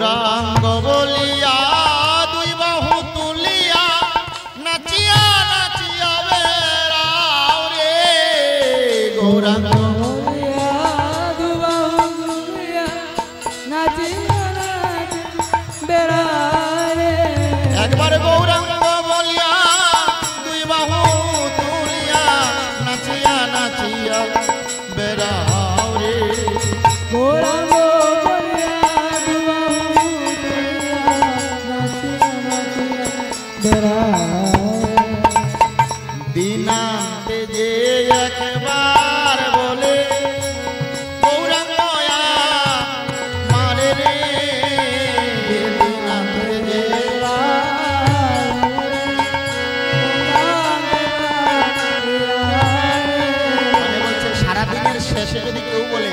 গৌরাঙ্গ বলিয়া দুই বাহু তুলিয়া নাচিয়া নাচিয়া বেড়াও রে গৌরাঙ্গ বলিয়া দুই বাহু তুলিয়া নাচিয়া নাচিয়া বেড়াও রে। একবার গৌরাঙ্গ বলিয়া দুই বাহু তুলিয়া নাচিয়া নাচিয়া বেড়াও রে গৌরাঙ্গ বলিয়া দুই বাহু তুলিয়া নাচিয়া নাচিয়া বেড়াও। দিনান্তে যে একবার বলে গৌরাঙ্গ মারে রে দিনান্তে যে মানে বলছে সারাদিনের শেষে যদি কেউ বলে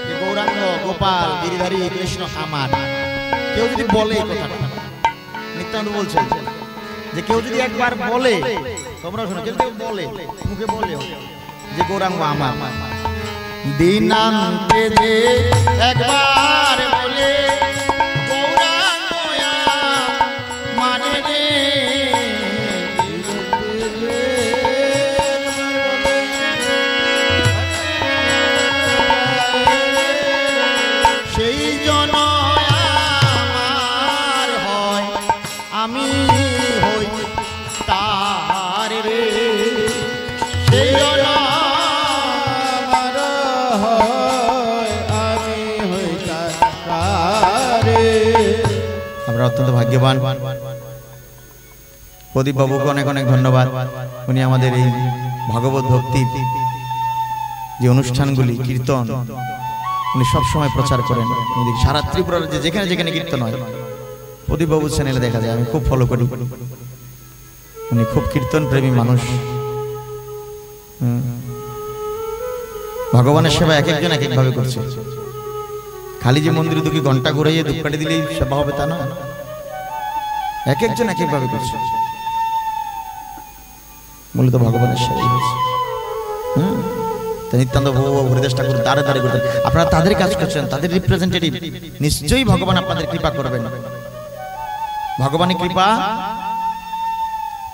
যে গৌরাঙ্গ গোপাল গিরিধারী কৃষ্ণ আমার, কেউ যদি বলে এই কথাটা, নিত্যানন্দ বলছেন যে কেউ যদি একবার বলে, তোমরা শোনো, কেউ যদি বলে মুখে বলে যে গৌরাঙ্গ আমার, দিনান্তে যে একবার বলে গৌরাঙ্গ মানে রে সেই জন আমার হয়, আমি হই তার রে সেই জন আমার হয়, আমি হই তার রে। আমরা অত্যন্ত ভাগ্যবান। প্রদীপ বাবুকে অনেক অনেক ধন্যবাদ। উনি আমাদের এই ভগবত ভক্তির যে অনুষ্ঠানগুলি কীর্তন উনি সবসময় প্রচার করেন। সারা ত্রিপুরার যেখানে যেখানে কীর্তন হয় প্রদীপ বাবুর চ্যানেলে দেখা যায়, আমি খুব ফলো করি। উনি খুব কীর্তন প্রেমী মানুষ। ভগবানের সেবা এক একজন এক একভাবে করছে। খালি যে মন্দিরে দুটি ঘন্টা ঘুরাইয়ে ধূপকাঠি দিলেই সেবা হবে তা না, এক একজন এক একভাবে করছে। মূলত ভগবানের সেবাই হচ্ছে। নিত্যানন্দ বাবু, হরিদাস ঠাকুর দাঁড়ে দাঁড়িয়ে করতেন। আপনারা তাদের কাজ করছেন, তাদের রিপ্রেজেন্টেটিভ, নিশ্চয়ই ভগবান আপনাদের কৃপা করবেন। ভগবানের কৃপা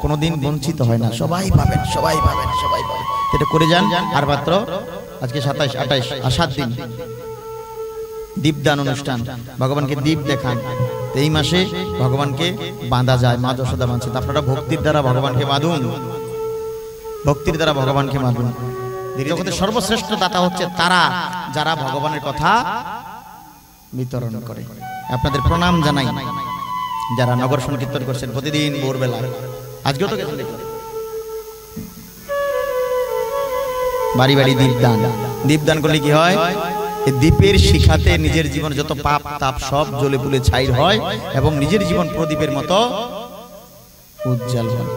কোনোদিন বঞ্চিত হয় না, সবাই পাবেন, সবাই পাবেন, সবাই পাবেন। এটা করে যান। আর মাত্র আজকে 27, 28 আর 7 দিন দীপদান অনুষ্ঠান, ভগবানকে দীপ দেখান। এই মাসে ভগবানকে বাঁধা যায়, মা যশোদা বাঁধছেন। আপনারা ভক্তির দ্বারা ভগবানকে বাঁধুন, ভক্তির দ্বারা ভগবানকে বাঁধুন। জগতের সর্বশ্রেষ্ঠ দাতা হচ্ছে তারা যারা ভগবানের কথা বিতরণ করে। আপনাদের প্রণাম জানাই যারা নগর সংকীর্তন করছেন প্রতিদিন ভোরবেলা। আজকেও তো গেছেন, বাড়ি বাড়ি দীপদান। দীপদান করলে কি হয়? এই দীপের শিখাতে নিজের জীবন যত পাপ তাপ সব জ্বলে পুড়ে ছাই হয় এবং নিজের জীবন প্রদীপের মতো উজ্জ্বল হয়।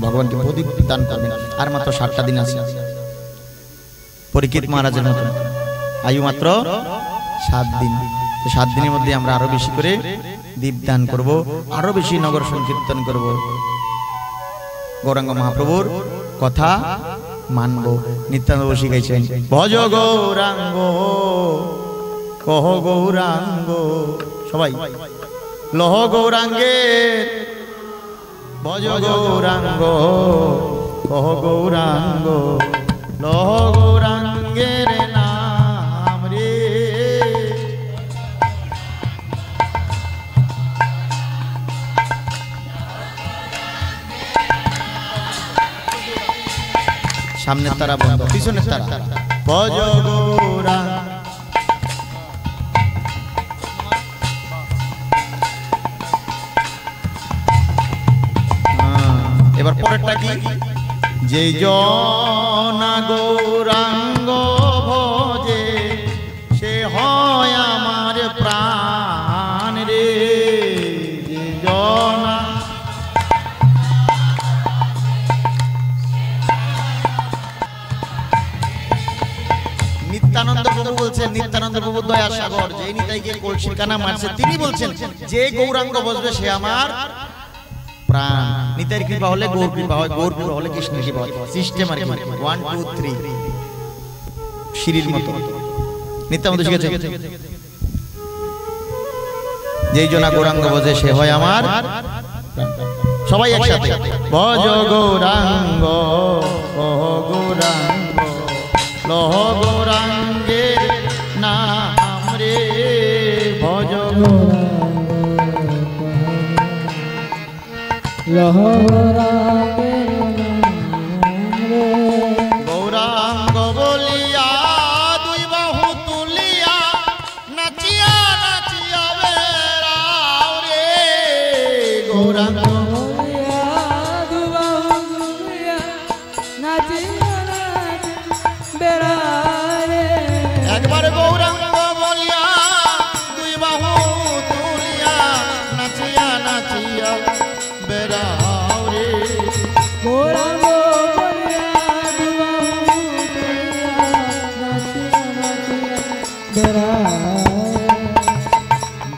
ভগবানকে প্রদীপ দান করবেন। আর মাত্র 7টা দিন আছে। পরীক্ষিত মহারাজের মতো আয়ু মাত্র 7 দিন। 7 দিনের মধ্যে আমরা আরো বেশি করে দীপদান করব, আরো বেশি নগর সংকীর্তন করব, গৌরাঙ্গ মহাপ্রভুর কথা মানব। নিত্যানন্দ শিখাইছেন, ভজ গৌরাঙ্গ কহ গৌরাঙ্গ, সবাই লহ গৌরাঙ্গের ভজ গৌরাঙ্গ কহ গৌরাঙ্গ, লহ গৌরাঙ্গের নাম রে। সামনের তারা বন্ধ, পিছনের তারা ভজ গৌরাঙ্গ। এবার পরেরটা কি? যে জনা গৌরাঙ্গ ভজে সে হয় আমার প্রাণ রে। যে জনা নিত্যানন্দ প্রভু বলছেন, নিত্যানন্দ প্রভু দয়া সাগর, যে নিতাইকে কলসির কানা মারছে, তিনি বলছেন যে গৌরাঙ্গ বসবে সে আমার প্রাণ। নিতাইর কৃপা হলে গৌর কৃপা হয়, গৌর কৃপা হলে কৃষ্ণের কৃপা হয়। সিস্টেম আর কি, 1 2 3 সিঁড়ির মতো। নিত্যানন্দ শিখেছে যেই জনা গৌরাঙ্গ বোঝে সে হয় আমার সবাই একসাথে ভজ গৌরাঙ্গ ওহ গৌরাঙ্গ লহ গৌরাঙ্গের নাম রে ভজ গৌরাঙ্গ বলিয়া দুই বাহু তুলিয়া নাচিয়া নাচিয়া বেড়াও রে গৌরাঙ্গ একবার গৌরাঙ্গ বলিয়া দুই বাহু তুলিয়া নাচিয়া নাচিয়া বেড়াও রে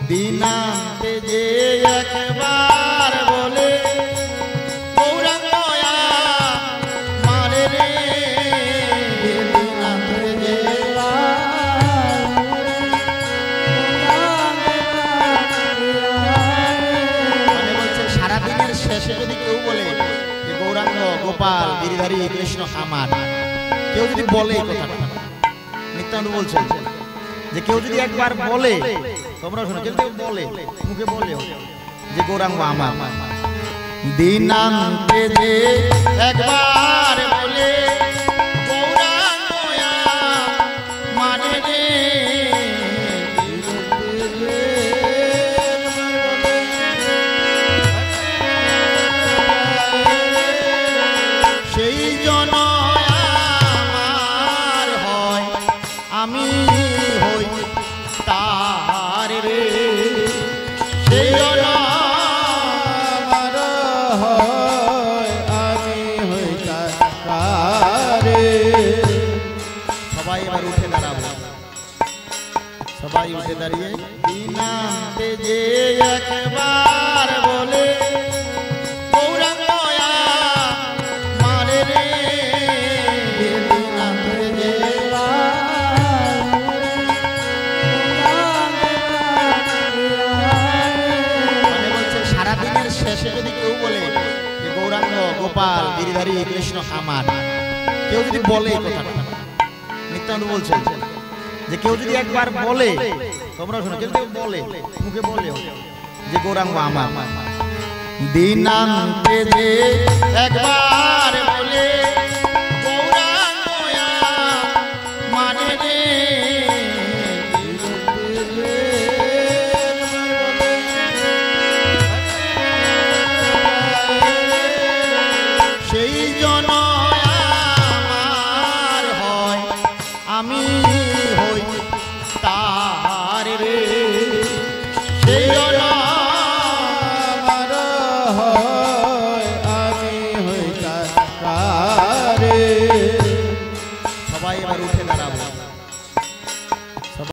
দিনান্তে যে একবার বলে গৌরাঙ্গ মারে রে দিনান্তে যে মানে বলছে সারাদিনের শেষে যদি কেউ বলে যে গৌরাঙ্গ গোপাল গিরিধারী কৃষ্ণ আমার, কেউ যদি বলে এই কথাটা, নিত্যানন্দ বলছেন যে কেউ যদি একবার বলে, তোমরা শোনো, কেউ যদি বলে মুখে বলে যে গৌরাঙ্গ আমার, দিনান্তে যে একবার বলে গৌরাঙ্গ মানে রে সেই জন আমার হয়, আমি হই তার রে, সেই জন আমার হয়, আমি হই তার রে। সবাই এবার উঠে দাঁড়াবো, সবাই উঠে দাঁড়িয়ে দিনান্তে যে একবার বলে গৌরাঙ্গ মারে রে দিনান্তে যে মানে বলছে সারাদিনের শেষে যদি কেউ বলে যে গৌরাঙ্গ গোপাল গিরিধারী কৃষ্ণ আমার, কেউ যদি বলে এই কথাটা, নিত্যানন্দ বলছেন যে কেউ যদি একবার বলে, তোমরা শোনো, কেউ যদি বলে মুখে বলে যে গৌরাঙ্গ আমার, দিনান্তে যে একবার বলে গৌরাঙ্গ মানে রে সেই